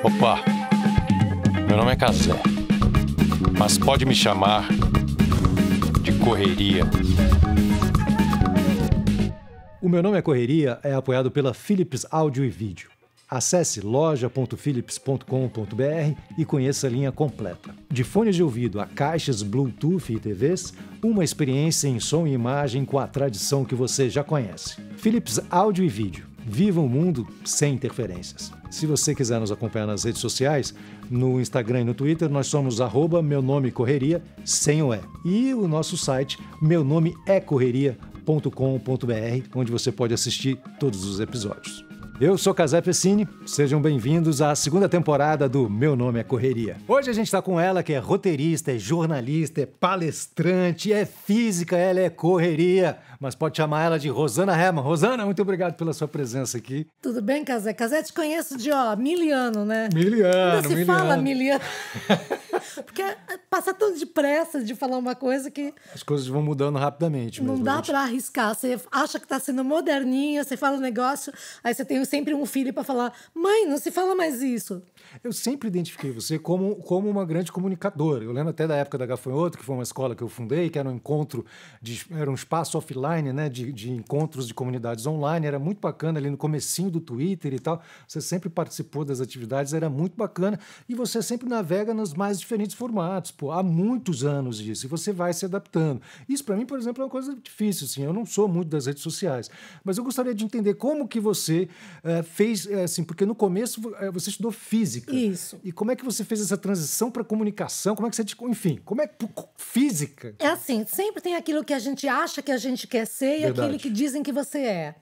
Opa, meu nome é Cazé, mas pode me chamar de Correria. O Meu Nome é Correria é apoiado pela Philips Áudio e Vídeo. Acesse loja.philips.com.br e conheça a linha completa. De fones de ouvido a caixas Bluetooth e TVs, uma experiência em som e imagem com a tradição que você já conhece. Philips Áudio e Vídeo. Viva o mundo sem interferências. Se você quiser nos acompanhar nas redes sociais, no Instagram e no Twitter, nós somos @meu nome correria, sem o E. E o nosso site, meunomeecorreria.com.br, onde você pode assistir todos os episódios. Eu sou Cazé Pessini, sejam bem-vindos à segunda temporada do Meu Nome é Correria. Hoje a gente está com ela, que é roteirista, é jornalista, é palestrante, é física, ela é correria, mas pode chamar ela de Rosana Herman. Rosana, muito obrigado pela sua presença aqui. Tudo bem, Cazé? Cazé, te conheço de, miliano, né? Miliano. Ainda se fala miliano. Porque passa tão depressa de falar uma coisa que... As coisas vão mudando rapidamente mesmo. Não dá pra arriscar. Você acha que tá sendo moderninha, você fala um negócio, aí você tem sempre um filho pra falar: mãe, não se fala mais isso. Eu sempre identifiquei você como uma grande comunicadora. Eu lembro até da época da Gafanhoto, que foi uma escola que eu fundei, que era um encontro, era um espaço offline, né, de encontros de comunidades online. Era muito bacana ali no comecinho do Twitter e tal. Você sempre participou das atividades, era muito bacana. E você sempre navega nos mais diferentes formatos. Pô, há muitos anos isso. E você vai se adaptando. Isso, para mim, por exemplo, é uma coisa difícil. Assim, eu não sou muito das redes sociais. Mas eu gostaria de entender como que você fez, assim, porque no começo você estudou física. Isso. E como é que você fez essa transição para comunicação? Como é que você... Enfim, como é que... Física? É assim, sempre tem aquilo que a gente acha que a gente quer ser. Verdade. E aquilo que dizem que você é.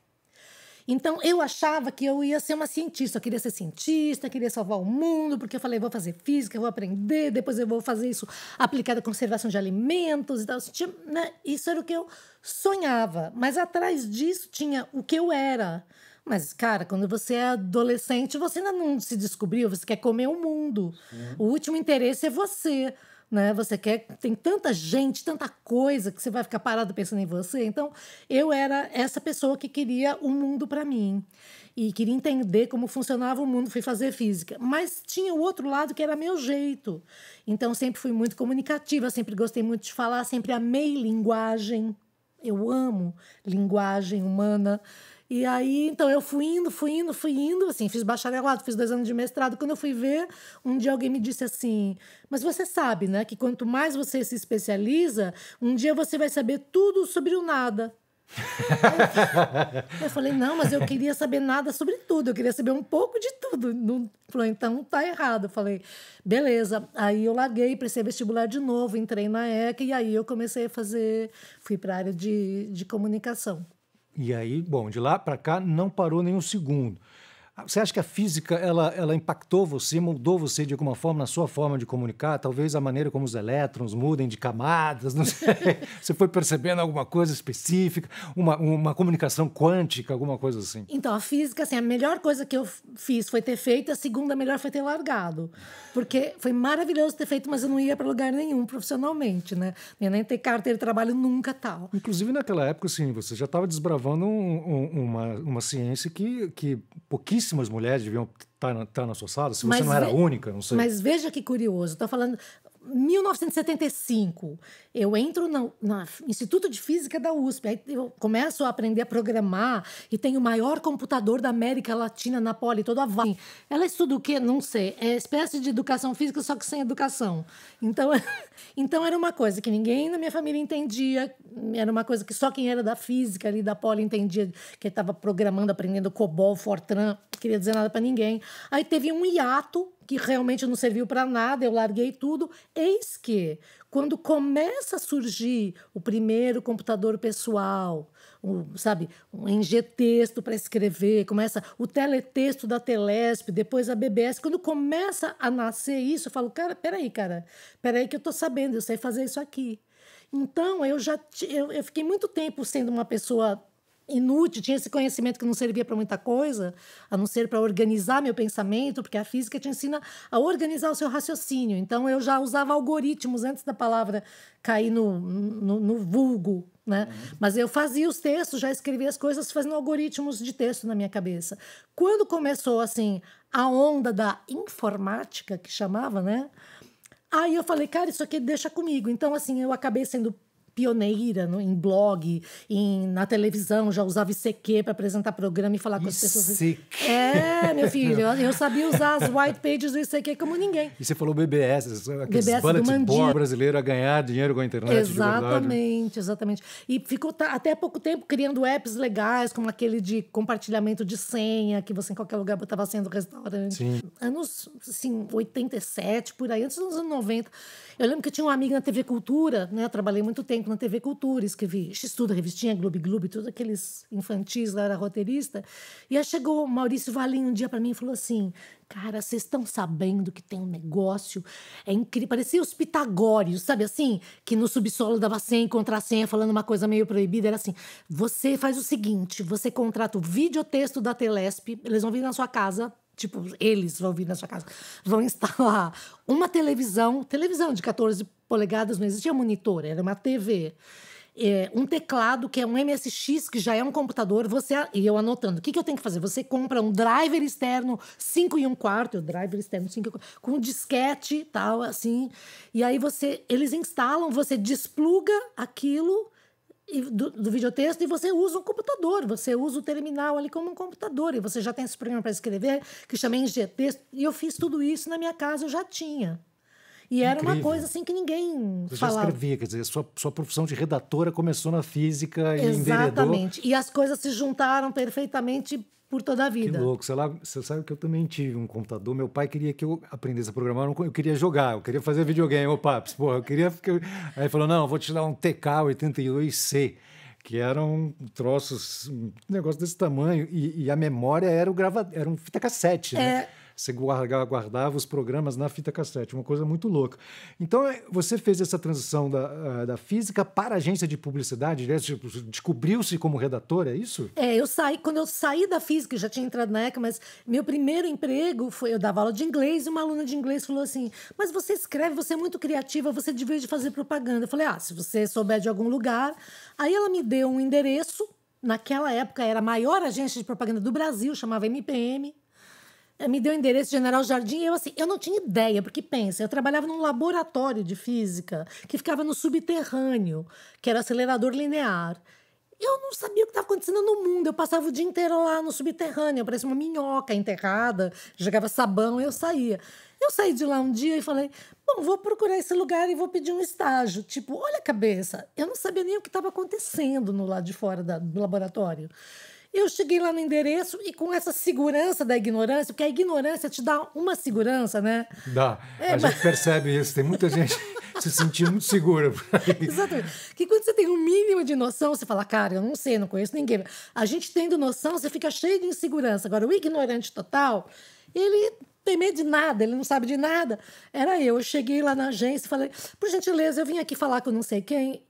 Então, eu achava que eu ia ser uma cientista. Eu queria ser cientista, queria salvar o mundo, porque eu falei, vou fazer física, vou aprender, depois eu vou fazer isso aplicado à conservação de alimentos e tal. Né? Isso era o que eu sonhava. Mas atrás disso tinha o que eu era. Mas, cara, quando você é adolescente, você ainda não se descobriu, você quer comer o mundo. O último interesse é você, né? Você quer... Tem tanta gente, tanta coisa, que você vai ficar parado pensando em você. Então, eu era essa pessoa que queria o mundo para mim. E queria entender como funcionava o mundo, fui fazer física. Mas tinha o outro lado que era meu jeito. Então, sempre fui muito comunicativa, sempre gostei muito de falar, sempre amei linguagem. Eu amo linguagem humana. E aí, então, eu fui indo, assim, fiz bacharelado, fiz 2 anos de mestrado. Quando eu fui ver, um dia alguém me disse assim: mas você sabe, né, que quanto mais você se especializa, um dia você vai saber tudo sobre o nada. Eu falei, não, mas eu queria saber nada sobre tudo, eu queria saber um pouco de tudo. Não, falou, então tá errado. Eu falei, beleza. Aí eu larguei, prestei vestibular de novo, entrei na ECA e aí eu comecei a fui para a área de comunicação. E aí, bom, de lá para cá não parou nem um segundo. Você acha que a física ela impactou você, moldou você de alguma forma na sua forma de comunicar? Talvez a maneira como os elétrons mudem de camadas, não sei. Você foi percebendo alguma coisa específica, uma comunicação quântica, alguma coisa assim? Então, a física, assim, a melhor coisa que eu fiz foi ter feito, a segunda melhor foi ter largado. Porque foi maravilhoso ter feito, mas eu não ia para lugar nenhum profissionalmente, né? Nem ia nem ter carteira de trabalho nunca, tal. Inclusive, naquela época, assim, você já estava desbravando uma ciência que pouquíssimas mulheres deviam estar na sua sala, se você não era a única, não sei. Mas veja que curioso, estou falando... 1975, eu entro no Instituto de Física da USP, aí eu começo a aprender a programar e tenho o maior computador da América Latina na Poli, todo avado. Ela estuda o quê? Não sei. É espécie de educação física, só que sem educação. Então era uma coisa que ninguém na minha família entendia, era uma coisa que só quem era da física ali, da Poli, entendia, que estava programando, aprendendo COBOL, Fortran, não queria dizer nada para ninguém. Aí teve um hiato, que realmente não serviu para nada, eu larguei tudo. Eis que, quando começa a surgir o primeiro computador pessoal, sabe, um NG-texto para escrever, começa o teletexto da Telesp, depois a BBS, quando começa a nascer isso, eu falo, peraí que eu tô sabendo, eu sei fazer isso aqui. Então, eu fiquei muito tempo sendo uma pessoa inútil, tinha esse conhecimento que não servia para muita coisa, a não ser para organizar meu pensamento, porque a física te ensina a organizar o seu raciocínio. Então, eu já usava algoritmos antes da palavra cair no vulgo, né? Mas eu fazia os textos, já escrevia as coisas fazendo algoritmos de texto na minha cabeça. Quando começou, assim, a onda da informática, que chamava, né? Aí eu falei, cara, isso aqui deixa comigo. Então, assim, eu acabei sendo pioneira em blog, na televisão, já usava ICQ para apresentar programa e falar com as pessoas. Meu filho, eu sabia usar as white pages do ICQ como ninguém. E você falou BBS, aqueles BBS bullet board brasileiro a ganhar dinheiro com a internet. Exatamente. E ficou até pouco tempo criando apps legais, como aquele de compartilhamento de senha, que você em qualquer lugar botava a senha do restaurante. Sim. Anos, assim, 87, por aí, antes dos anos 90. Eu lembro que eu tinha uma amiga na TV Cultura, né? Eu trabalhei muito tempo na TV Cultura, escrevi X-Tudo, revistinha, Globo, todos aqueles infantis lá, era roteirista. E aí chegou o Maurício Valim um dia para mim e falou assim, cara, vocês estão sabendo que tem um negócio, é incrível, parecia os pitagórios, sabe assim? Que no subsolo dava senha e contrassenha, falando uma coisa meio proibida, era assim, você faz o seguinte, você contrata o videotexto da Telesp, eles vão vir na sua casa, tipo, eles vão vir na sua casa, vão instalar uma televisão de 14 polegadas, não existia monitor, era uma TV. Um teclado, que é um MSX, que já é um computador, e eu anotando, o que eu tenho que fazer? Você compra um driver externo 5 1/4, o driver externo 5 1/4, com um disquete, tal, assim, e aí eles instalam, você despluga aquilo do videotexto e você usa um computador, você usa o terminal ali como um computador, e você já tem esse programa para escrever, que chama NGTexto, e eu fiz tudo isso na minha casa, eu já tinha. E era Incrível. uma coisa assim que ninguém Você falava. já escrevia, quer dizer, sua profissão de redatora começou na física e enveredou. Exatamente. E as coisas se juntaram perfeitamente por toda a vida. Que louco. Você sabe que eu também tive um computador. Meu pai queria que eu aprendesse a programar. Eu queria jogar, eu queria fazer videogame. Opa, porra, eu queria... Aí ele falou, não, eu vou te dar um TK-82C, que eram troços, um negócio desse tamanho. E a memória era era um fita cassete, né? Você guardava os programas na fita cassete, uma coisa muito louca. Então, você fez essa transição da física para a agência de publicidade, né? Tipo, descobriu-se como redator, é isso? Quando eu saí da física, já tinha entrado na ECA, mas meu primeiro emprego foi, eu dava aula de inglês, e uma aluna de inglês falou assim, mas você escreve, você é muito criativa, você devia de fazer propaganda. Eu falei, se você souber de algum lugar. Aí ela me deu um endereço, naquela época era a maior agência de propaganda do Brasil, chamava MPM, me deu o endereço de General Jardim, e eu não tinha ideia, porque pensa, eu trabalhava num laboratório de física que ficava no subterrâneo, que era acelerador linear. Eu não sabia o que estava acontecendo no mundo, eu passava o dia inteiro lá no subterrâneo, eu parecia uma minhoca enterrada, jogava sabão e eu saía. Eu saí de lá um dia e falei, bom, vou procurar esse lugar e vou pedir um estágio. Tipo, olha a cabeça, eu não sabia nem o que estava acontecendo no lado de fora do laboratório. Eu cheguei lá no endereço e com essa segurança da ignorância, porque a ignorância te dá uma segurança, né? Dá. A gente percebe isso. Tem muita gente se sentindo muito segura por aí. Exatamente. Que quando você tem um mínimo de noção, você fala, cara, eu não sei, não conheço ninguém. A gente tendo noção, você fica cheio de insegurança. Agora, o ignorante total, ele tem medo de nada, ele não sabe de nada. Era eu. Eu cheguei lá na agência e falei, por gentileza, eu vim aqui falar com não sei quem.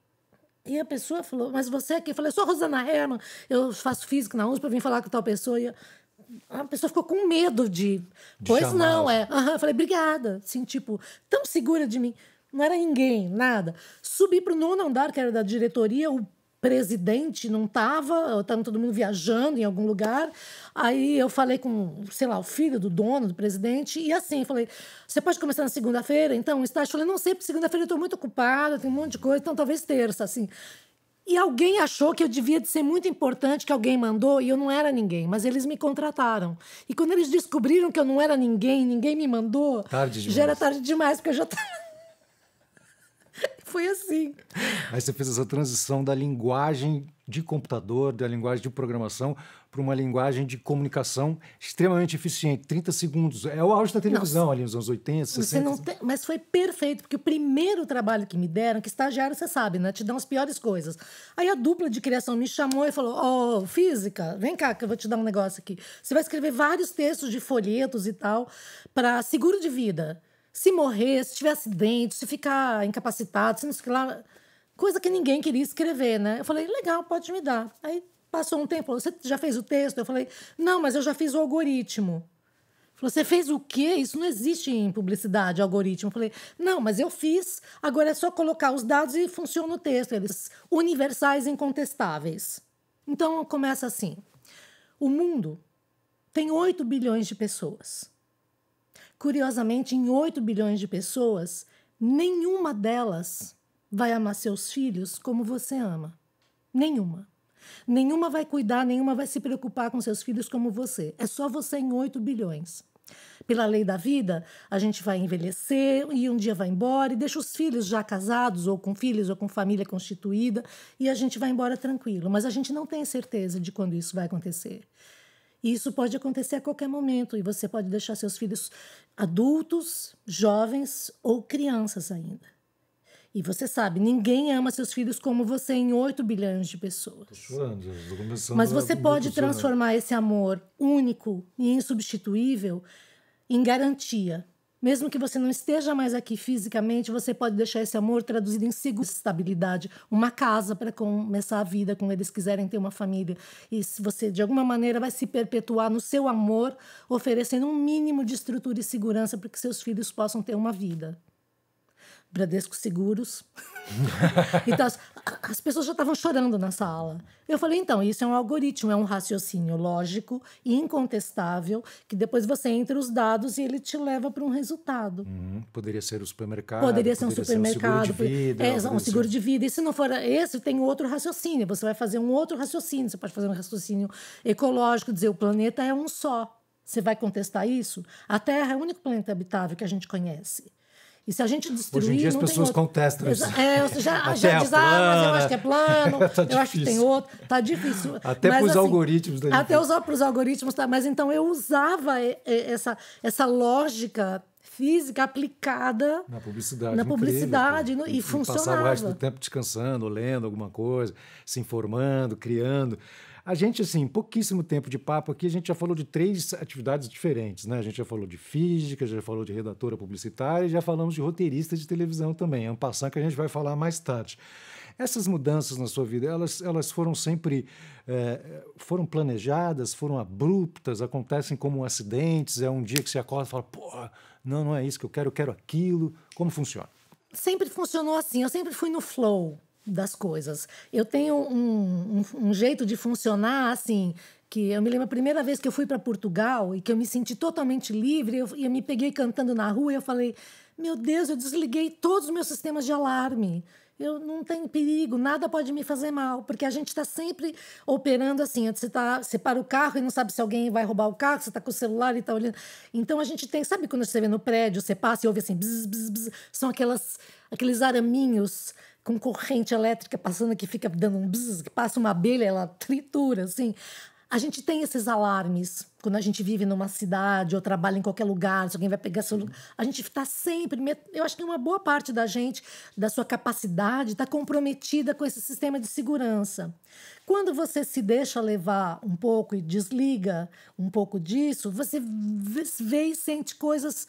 E a pessoa falou, mas você aqui? Eu falei, eu sou a Rosana Herman, eu faço física na USP, eu vim falar com tal pessoa. E a pessoa ficou com medo de pois chamá-la. não, Eu falei, obrigada. Assim, tipo, tão segura de mim. Não era ninguém, nada. Subi para o 9º andar, que era da diretoria, o presidente não estava todo mundo viajando em algum lugar. Aí eu falei com, sei lá, o filho do dono, do presidente, e assim, falei, você pode começar na segunda-feira? Então, o estágio, falei, não sei, porque segunda-feira eu estou muito ocupada, tem um monte de coisa, então talvez terça, assim. E alguém achou que eu devia de ser muito importante, que alguém mandou, e eu não era ninguém, mas eles me contrataram. E quando eles descobriram que eu não era ninguém me mandou, Tarde demais. já era tarde demais, porque eu já estava... Foi assim. Aí você fez essa transição da linguagem de computador, da linguagem de programação, para uma linguagem de comunicação extremamente eficiente. 30 segundos. É o auge da televisão ali nos anos 80, 60. Mas foi perfeito, porque o primeiro trabalho que me deram, que estagiário, você sabe, né? Te dão as piores coisas. Aí a dupla de criação me chamou e falou, física, vem cá que eu vou te dar um negócio aqui. Você vai escrever vários textos de folhetos e tal para seguro de vida. Se morrer, se tiver acidente, se ficar incapacitado, se não sei lá, coisa que ninguém queria escrever, né? Eu falei, legal, pode me dar. Aí Passou um tempo, falou, você já fez o texto? Eu falei, não, mas eu já fiz o algoritmo. Falou, você fez o quê? Isso não existe em publicidade, algoritmo. Eu falei, não, mas eu fiz, agora é só colocar os dados e funciona o texto. Eles universais e incontestáveis. Então, começa assim. O mundo tem 8 bilhões de pessoas. Curiosamente, em 8 bilhões de pessoas, nenhuma delas vai amar seus filhos como você ama. Nenhuma. Nenhuma vai cuidar, nenhuma vai se preocupar com seus filhos como você. É só você em 8 bilhões. Pela lei da vida, a gente vai envelhecer e um dia vai embora e deixa os filhos já casados ou com filhos ou com família constituída e a gente vai embora tranquilo. Mas a gente não tem certeza de quando isso vai acontecer. E isso pode acontecer a qualquer momento e você pode deixar seus filhos adultos, jovens ou crianças ainda. E você sabe, ninguém ama seus filhos como você em 8 bilhões de pessoas. Tô chorando, tô começando Mas você pode a chorar. transformar esse amor único e insubstituível em garantia. Mesmo que você não esteja mais aqui fisicamente, você pode deixar esse amor traduzido em segurança, estabilidade, uma casa para começar a vida quando eles quiserem ter uma família. E se você, de alguma maneira, vai se perpetuar no seu amor, oferecendo um mínimo de estrutura e segurança para que seus filhos possam ter uma vida. Bradesco Seguros. Então, as pessoas já estavam chorando na sala. Eu falei, então, isso é um algoritmo, é um raciocínio lógico e incontestável, que depois você entra os dados e ele te leva para um resultado. Poderia ser o supermercado. Poderia ser um supermercado. Um seguro de vida. Um seguro de vida. E se não for esse, tem outro raciocínio. Você vai fazer um outro raciocínio. Você pode fazer um raciocínio ecológico, dizer o planeta é um só. Você vai contestar isso? A Terra é o único planeta habitável que a gente conhece. E se a gente destruir... Hoje em dia as pessoas contestam isso. Você já diz, mas eu acho que é plano, tá eu acho que tem outro. Tá difícil. Até para os algoritmos. Até para os algoritmos. Tá? Mas então eu usava essa lógica física aplicada na publicidade. Na publicidade e funcionava. Passava o resto do tempo descansando, lendo alguma coisa, se informando, criando. A gente, assim, em pouquíssimo tempo de papo aqui, a gente já falou de 3 atividades diferentes, né? A gente já falou de física, já falou de redatora publicitária e já falamos de roteirista de televisão também. É um passant que a gente vai falar mais tarde. Essas mudanças na sua vida, elas foram sempre... foram planejadas, foram abruptas, acontecem como acidentes, é um dia que você acorda e fala, pô, não é isso que eu quero aquilo. Como funciona? Sempre funcionou assim, eu sempre fui no flow das coisas. Eu tenho um jeito de funcionar assim, que eu me lembro a primeira vez que eu fui para Portugal e que eu me senti totalmente livre, eu me peguei cantando na rua e eu falei, meu Deus, eu desliguei todos os meus sistemas de alarme. Eu não tenho perigo, nada pode me fazer mal, porque a gente está sempre operando assim, você para o carro e não sabe se alguém vai roubar o carro, você está com o celular e está olhando. Então a gente tem, sabe quando você vê no prédio, você passa e ouve assim, bzz, bzz, bzz, são aqueles araminhos com corrente elétrica passando que fica dando um bzz, que passa uma abelha, ela tritura, assim. A gente tem esses alarmes quando a gente vive numa cidade ou trabalha em qualquer lugar, se alguém vai pegar seu lugar. A gente está sempre... Eu acho que uma boa parte da gente, da sua capacidade, está comprometida com esse sistema de segurança. Quando você se deixa levar um pouco e desliga um pouco disso, você vê e sente coisas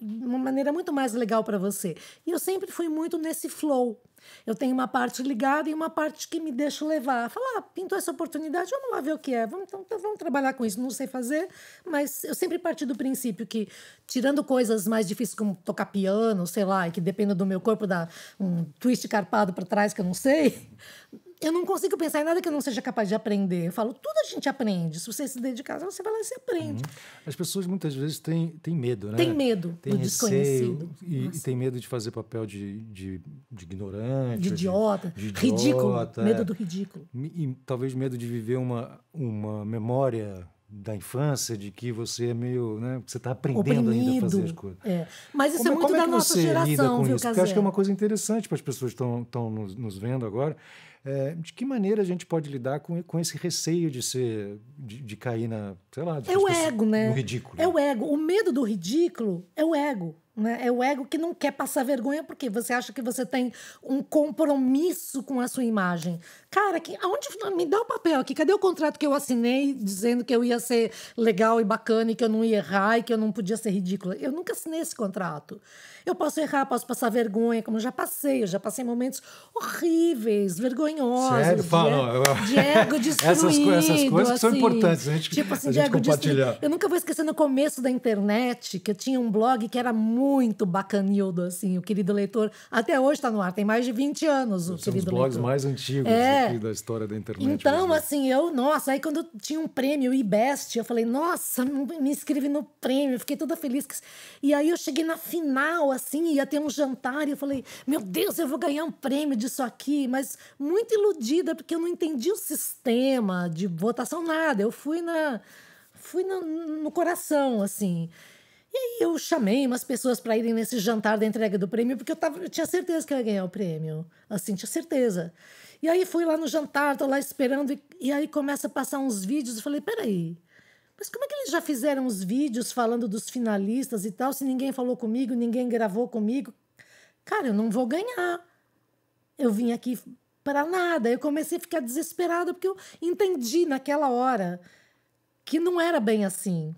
de uma maneira muito mais legal para você. E eu sempre fui muito nesse flow. Eu tenho uma parte ligada e uma parte que me deixa levar. Falar, pintou essa oportunidade, vamos lá ver o que é. Vamos trabalhar com isso. Não sei fazer, mas eu sempre parti do princípio que, tirando coisas mais difíceis como tocar piano, sei lá, e que dependa do meu corpo, dar um twist carpado para trás que eu não sei, eu não consigo pensar em nada que eu não seja capaz de aprender. Eu falo, tudo a gente aprende. Se você se dedicar, você vai lá e você aprende. As pessoas muitas vezes têm medo, né? Tem medo do desconhecido. E tem medo de fazer papel de ignorante. De idiota. Ridículo. Medo do ridículo. E talvez medo de viver uma memória da infância, de que você é meio, né, você está aprendendo ainda a fazer as coisas. Mas isso é muito da nossa geração, viu, Cazé? Porque eu acho que é uma coisa interessante para as pessoas que estão nos vendo agora. De que maneira a gente pode lidar com esse receio de cair na, sei lá... É o ego, né? No ridículo. É o ego. O medo do ridículo é o ego. Né? É o ego que não quer passar vergonha porque você acha que você tem um compromisso com a sua imagem. Cara, aonde me dá o papel aqui? Cadê o contrato que eu assinei dizendo que eu ia ser legal e bacana e que eu não ia errar e que eu não podia ser ridícula? Eu nunca assinei esse contrato. Eu posso errar, posso passar vergonha, como eu já passei momentos horríveis, vergonhosos. Sério? Fala, de ego destruído. Essas coisas que são assim, importantes, a gente, tipo assim, a de gente ego compartilhar. destruído. Eu nunca vou esquecer no começo da internet que eu tinha um blog que era muito bacanildo, assim, o Querido Leitor. Até hoje está no ar, tem mais de 20 anos o São Querido os blogs Leitor. mais antigos aqui da história da internet. Então, mesmo. assim, nossa, aí quando eu tinha um prêmio, o IBEST, eu falei, nossa, me inscrevi no prêmio, fiquei toda feliz. E aí eu cheguei na final, assim, ia ter um jantar, e eu falei, meu Deus, eu vou ganhar um prêmio disso aqui, mas muito iludida, porque eu não entendi o sistema de votação, nada. Eu fui no coração, assim. E aí eu chamei umas pessoas para irem nesse jantar da entrega do prêmio, porque eu tinha certeza que eu ia ganhar o prêmio. Assim, tinha certeza. E aí fui lá no jantar, tô lá esperando, e aí começa a passar uns vídeos. Eu falei, peraí, mas como é que eles já fizeram os vídeos falando dos finalistas e tal, se ninguém falou comigo, ninguém gravou comigo? Cara, eu não vou ganhar. Eu vim aqui para nada. Eu comecei a ficar desesperada, porque eu entendi naquela hora que não era bem assim.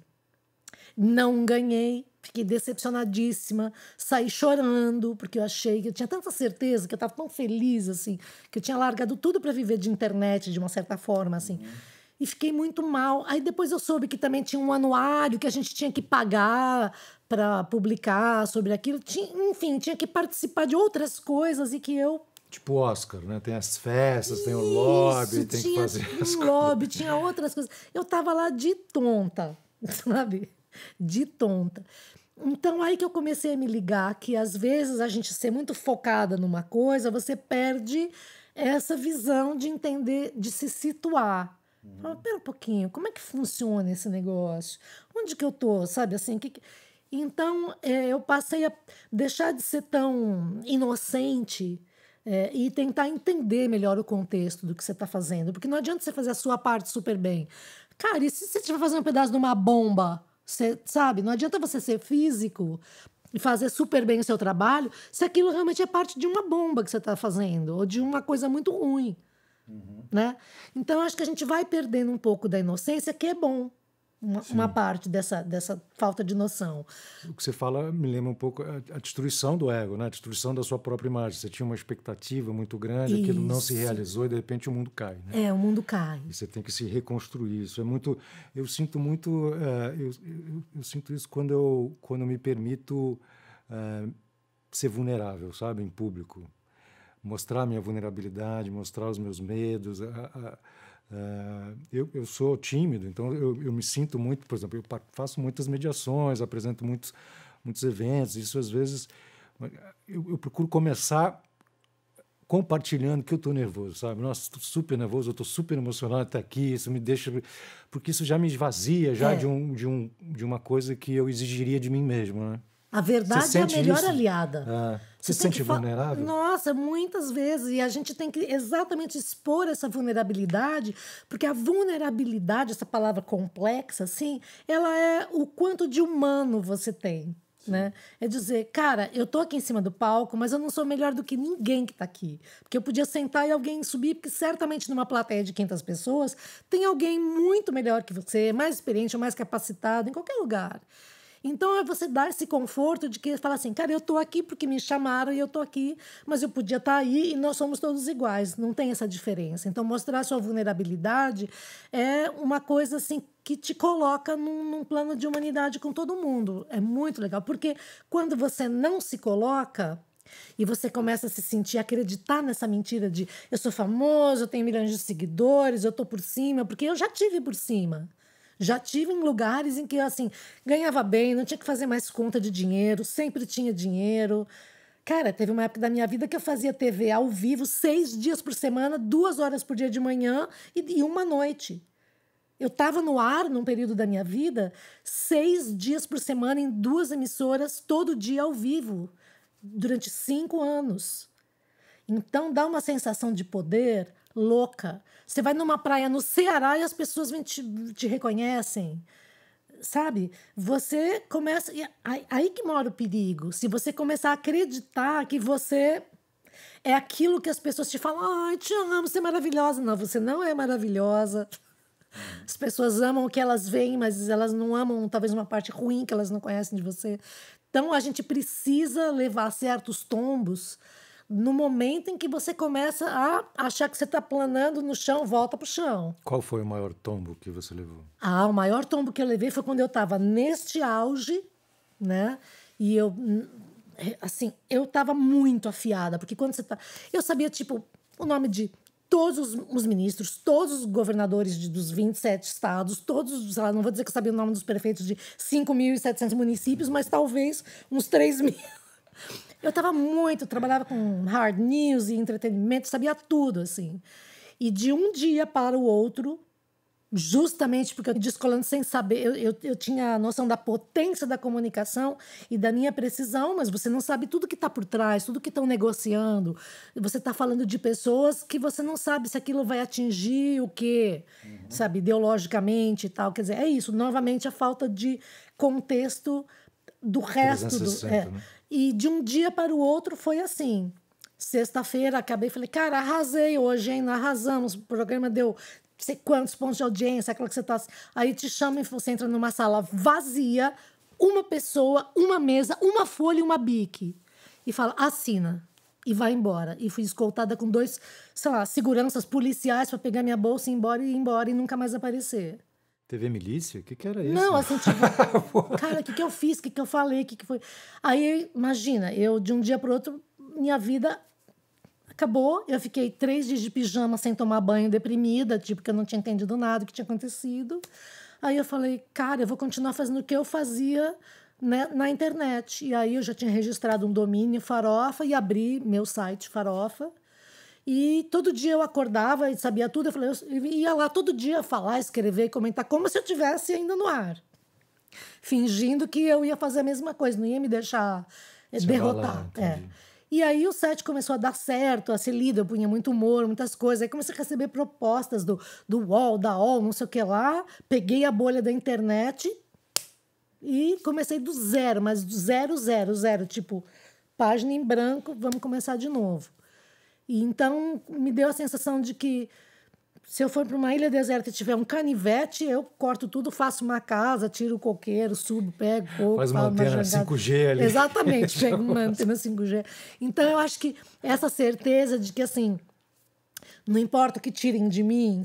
Não ganhei, fiquei decepcionadíssima, saí chorando, porque eu achei que eu tinha tanta certeza, que eu estava tão feliz, assim, que eu tinha largado tudo para viver de internet, de uma certa forma, assim. E fiquei muito mal. Aí depois eu soube que também tinha um anuário que a gente tinha que pagar para publicar sobre aquilo. Enfim, tinha que participar de outras coisas e que eu... Tipo Oscar, né? Tem as festas, tem o lobby, tem que fazer as coisas. Lobby, tinha outras coisas. Eu estava lá de tonta, sabe? De tonta. Então, aí que eu comecei a me ligar que, às vezes, a gente ser muito focada numa coisa, você perde essa visão de entender, de se situar. Fala, pera um pouquinho, como é que funciona esse negócio? Onde que eu tô, sabe? Assim, Então, eu passei a deixar de ser tão inocente e tentar entender melhor o contexto do que você está fazendo. Porque não adianta você fazer a sua parte super bem. Cara, e se você estiver fazendo um pedaço de uma bomba... Você sabe, não adianta você ser físico e fazer super bem o seu trabalho se aquilo realmente é parte de uma bomba que você está fazendo ou de uma coisa muito ruim. Né? Então, acho que a gente vai perdendo um pouco da inocência, que é bom, uma parte dessa falta de noção. O que você fala me lembra um pouco a destruição do ego, né? A destruição da sua própria imagem. Você tinha uma expectativa muito grande, aquilo não se realizou e, de repente, o mundo cai. Né? O mundo cai. E você tem que se reconstruir. Isso é muito... Eu sinto muito... eu sinto isso quando eu me permito ser vulnerável, sabe? Em público. Mostrar minha vulnerabilidade, mostrar os meus medos. Eu sou tímido, então eu me sinto muito... Por exemplo, eu faço muitas mediações, apresento muitos eventos. Isso, às vezes... Eu procuro começar compartilhando que eu estou nervoso, sabe? Nossa, estou super nervoso, eu estou super emocionado de estar aqui, isso me deixa... Porque isso já me esvazia de uma coisa que eu exigiria de mim mesmo, né? A verdade é a melhor aliada. Você se sente vulnerável? Nossa, muitas vezes. E a gente tem que exatamente expor essa vulnerabilidade, porque a vulnerabilidade, essa palavra complexa, assim, ela é o quanto de humano você tem. Né? É dizer, cara, eu tô aqui em cima do palco, mas eu não sou melhor do que ninguém que tá aqui. Porque eu podia sentar e alguém subir, porque certamente numa plateia de 500 pessoas tem alguém muito melhor que você, mais experiente ou mais capacitado, em qualquer lugar. Então, é você dar esse conforto de que fala assim, cara, eu tô aqui porque me chamaram e eu tô aqui, mas eu podia estar aí e nós somos todos iguais, não tem essa diferença. Então, mostrar sua vulnerabilidade é uma coisa assim que te coloca num plano de humanidade com todo mundo. É muito legal, porque quando você não se coloca e você começa a se sentir, acreditar nessa mentira de eu sou famoso, eu tenho milhões de seguidores, eu tô por cima, porque eu já tive por cima. Já tive em lugares em que, assim, ganhava bem, não tinha que fazer mais conta de dinheiro, sempre tinha dinheiro. Cara, teve uma época da minha vida que eu fazia TV ao vivo 6 dias por semana, 2 horas por dia de manhã e uma noite. Eu estava no ar, num período da minha vida, 6 dias por semana em 2 emissoras, todo dia ao vivo, durante 5 anos. Então, dá uma sensação de poder louca. Você vai numa praia no Ceará e as pessoas te reconhecem. sabe, você começa... Aí que mora o perigo. Se você começar a acreditar que você é aquilo que as pessoas te falam, ai, te amo, você é maravilhosa. Não, você não é maravilhosa. As pessoas amam o que elas veem, mas elas não amam talvez uma parte ruim que elas não conhecem de você. Então, a gente precisa levar certos tombos no momento em que você começa a achar que você está planando no chão, volta pro chão. Qual foi o maior tombo que você levou? O maior tombo que eu levei foi quando eu estava neste auge, né? E eu, assim, eu estava muito afiada, porque quando você tá... Eu sabia, tipo, o nome de todos os ministros, todos os governadores dos 27 estados, todos, sei lá, não vou dizer que eu sabia o nome dos prefeitos de 5.700 municípios, mas talvez uns 3.000. Eu trabalhava com hard news e entretenimento, sabia tudo, assim. E de um dia para o outro, justamente porque eu descolando sem saber, eu tinha a noção da potência da comunicação e da minha precisão, mas você não sabe tudo que está por trás, tudo que estão negociando. Você está falando de pessoas que você não sabe se aquilo vai atingir o quê, sabe, ideologicamente e tal. Quer dizer, é isso, novamente a falta de contexto do resto. 360, né? E de um dia para o outro foi assim. Sexta-feira acabei e falei, cara, arrasei hoje, hein? Arrasamos. O programa deu não sei quantos pontos de audiência, aquela que você tá... Aí te chamam e você entra numa sala vazia, uma pessoa, uma mesa, uma folha e uma bique. E fala, assina. E vai embora. E fui escoltada com 2, sei lá, seguranças policiais para pegar minha bolsa e ir embora e nunca mais aparecer. TV Milícia? O que era isso? Não, assim, tipo, cara, o que eu fiz? O que eu falei? O que foi? Aí, imagina, eu de um dia para o outro, minha vida acabou. Eu fiquei 3 dias de pijama sem tomar banho, deprimida, tipo, porque eu não tinha entendido nada do que tinha acontecido. Aí eu falei, cara, eu vou continuar fazendo o que eu fazia, né, na internet. E aí eu já tinha registrado um domínio Farofa e abri meu site Farofa. E todo dia eu acordava e sabia tudo. Eu falei, eu ia lá todo dia falar, escrever, comentar, como se eu estivesse ainda no ar. Fingindo que eu ia fazer a mesma coisa, não ia me deixar derrotar. E aí o site começou a dar certo, a ser lido, eu punha muito humor, muitas coisas. Aí comecei a receber propostas do UOL, da UOL, não sei o que lá. Peguei a bolha da internet e comecei do zero, mas do zero, tipo, página em branco, vamos começar de novo. E então me deu a sensação de que se eu for para uma ilha deserta e tiver um canivete, eu corto tudo, faço uma casa, tiro o coqueiro, subo, pego coco. Faz uma antena 5G ali. Exatamente, pego uma antena 5G. Então eu acho que essa certeza de que, assim, não importa o que tirem de mim,